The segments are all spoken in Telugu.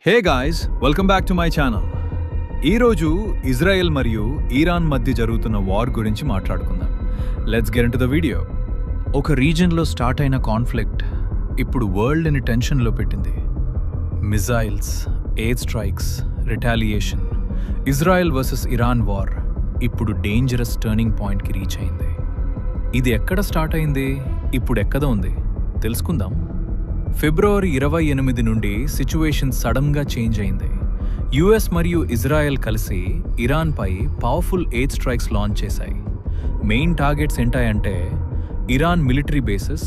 Hey guys, welcome back to my channel. ఈరోజు ఇజ్రాయెల్ మరియు ఇరాన్ మధ్య జరుగుతున్న వార్ గురించి మాట్లాడుకుందాం. Let's get into the video. ఒక రీజన్లో స్టార్ట్ అయిన కాన్ఫ్లిక్ట్ ఇప్పుడు వరల్డ్ని టెన్షన్లో పెట్టింది. Missiles, air strikes, retaliation. Israel versus Iran war ఇప్పుడు డేంజరస్ టర్నింగ్ పాయింట్కి రీచ్ అయింది. ఇది ఎక్కడ స్టార్ట్ అయింది, ఇప్పుడు ఎక్కడ ఉంది తెలుసుకుందాం. ఫిబ్రవరి 28 నుండి సిచ్యువేషన్ సడన్గా చేంజ్ అయింది. యుఎస్ మరియు ఇజ్రాయెల్ కలిసి ఇరాన్పై పవర్ఫుల్ ఎయిర్ స్ట్రైక్స్ లాంచ్ చేశాయి. మెయిన్ టార్గెట్స్ ఏంటాయంటే Iran military bases,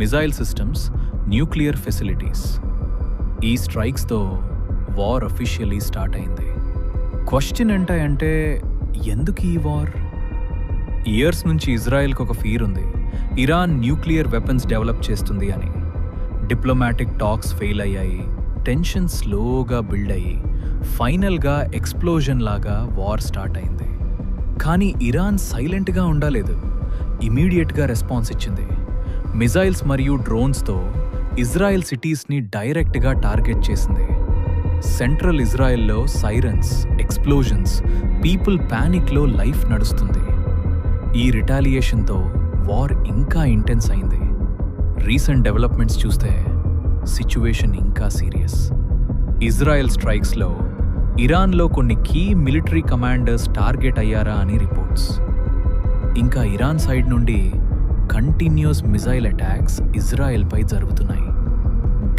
missile systems, nuclear facilities. ఈ స్ట్రైక్స్తో వార్ అఫీషియలీ స్టార్ట్ అయింది. క్వశ్చన్ ఏంటంటే ఎందుకు ఈ వార్? ఇయర్స్ నుంచి ఇజ్రాయెల్కి ఒక ఫీర్ ఉంది, ఇరాన్ న్యూక్లియర్ వెపన్స్ డెవలప్ చేస్తుంది అని. డిప్లొమాటిక్ టాక్స్ ఫెయిల్ అయ్యాయి, టెన్షన్ స్లోగా బిల్డ్ అయ్యి ఫైనల్గా ఎక్స్ప్లోజన్ లాగా వార్ స్టార్ట్ అయింది. కానీ ఇరాన్ సైలెంట్గా ఉండలేదు, ఇమీడియట్గా రెస్పాన్స్ ఇచ్చింది. మిజైల్స్ మరియు డ్రోన్స్తో ఇజ్రాయెల్ సిటీస్ని డైరెక్ట్గా టార్గెట్ చేసింది. సెంట్రల్ ఇజ్రాయెల్లో సైరన్స్, ఎక్స్ప్లోజన్స్, పీపుల్ ప్యానిక్లో లైఫ్ నడుస్తుంది. ఈ రిటాలియేషన్తో వార్ ఇంకా ఇంటెన్స్ అయింది. రీసెంట్ డెవలప్మెంట్స్ చూస్తే సిచ్యువేషన్ ఇంకా సీరియస్. ఇజ్రాయెల్ స్ట్రైక్స్లో ఇరాన్లో కొన్ని కీ మిలిటరీ కమాండర్స్ టార్గెట్ అయ్యారా అని రిపోర్ట్స్. ఇంకా ఇరాన్ సైడ్ నుండి కంటిన్యూస్ మిజైల్ అటాక్స్ ఇజ్రాయెల్పై జరుగుతున్నాయి.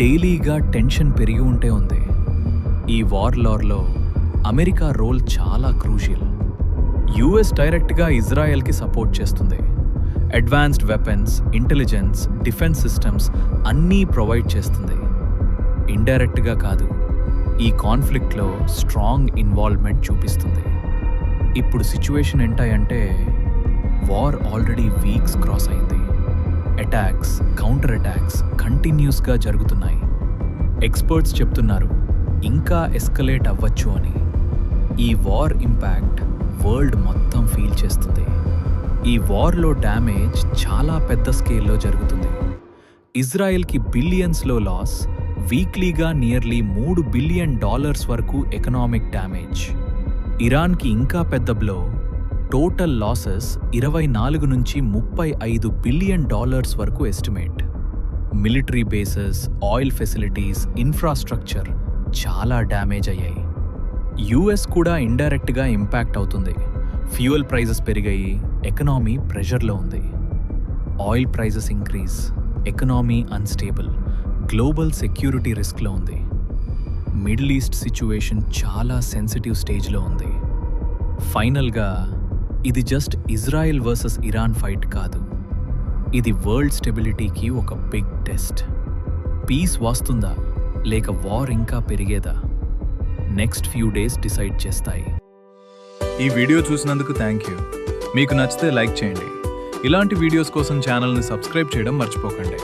డైలీగా టెన్షన్ పెరిగి ఉంటే ఉంది. ఈ వార్లో అమెరికా రోల్ చాలా క్రూషియల్. యుఎస్ డైరెక్ట్గా ఇజ్రాయెల్కి సపోర్ట్ చేస్తుంది. Advanced weapons, intelligence, defence systems అన్నీ ప్రొవైడ్ చేస్తుంది. ఇండైరెక్ట్గా కాదు, ఈ కాన్ఫ్లిక్ట్లో స్ట్రాంగ్ ఇన్వాల్వ్మెంట్ చూపిస్తుంది. ఇప్పుడు సిచ్యువేషన్ ఏంటంటే వార్ ఆల్రెడీ వీక్స్ క్రాస్ అయింది. అటాక్స్, కౌంటర్ అటాక్స్ కంటిన్యూస్గా జరుగుతున్నాయి. ఎక్స్పర్ట్స్ చెప్తున్నారు ఇంకా ఎస్కలేట్ అవ్వచ్చు అని. ఈ వార్ ఇంపాక్ట్ వరల్డ్ మొత్తం ఫీల్ చేస్తుంది. ఈ వార్లో డ్యామేజ్ చాలా పెద్ద స్కేల్లో జరుగుతుంది. ఇజ్రాయెల్కి బిలియన్స్లో లాస్, వీక్లీగా నియర్లీ $3 బిలియన్ వరకు ఎకనామిక్ డ్యామేజ్. ఇరాన్కి ఇంకా పెద్ద బ్లో, టోటల్ లాసెస్ 24 నుంచి $35 బిలియన్ వరకు estimate. Military bases, oil facilities, infrastructure చాలా డ్యామేజ్ అయ్యాయి. యుఎస్ కూడా ఇండైరెక్ట్గా ఇంపాక్ట్ అవుతుంది. ఫ్యూయల్ ప్రైజెస్ పెరిగాయి, ఎకనామీ ప్రెషర్లో ఉంది. Oil prices increase, economy unstable, global security రిస్క్లో ఉంది. మిడిల్ ఈస్ట్ సిచ్యువేషన్ చాలా సెన్సిటివ్ స్టేజ్లో ఉంది. ఫైనల్గా ఇది just Israel versus Iran fight కాదు, ఇది వరల్డ్ స్టెబిలిటీకి ఒక బిగ్ టెస్ట్. పీస్ వస్తుందా లేక వార్ ఇంకా పెరిగేదా? నెక్స్ట్ ఫ్యూ డేస్ డిసైడ్ చేస్తాయి. ఈ వీడియో చూసినందుకు థ్యాంక్ యూ. మీకు నచ్చితే లైక్ చేయండి. ఇలాంటి వీడియోస్ కోసం ఛానల్ని సబ్స్క్రైబ్ చేయడం మర్చిపోకండి.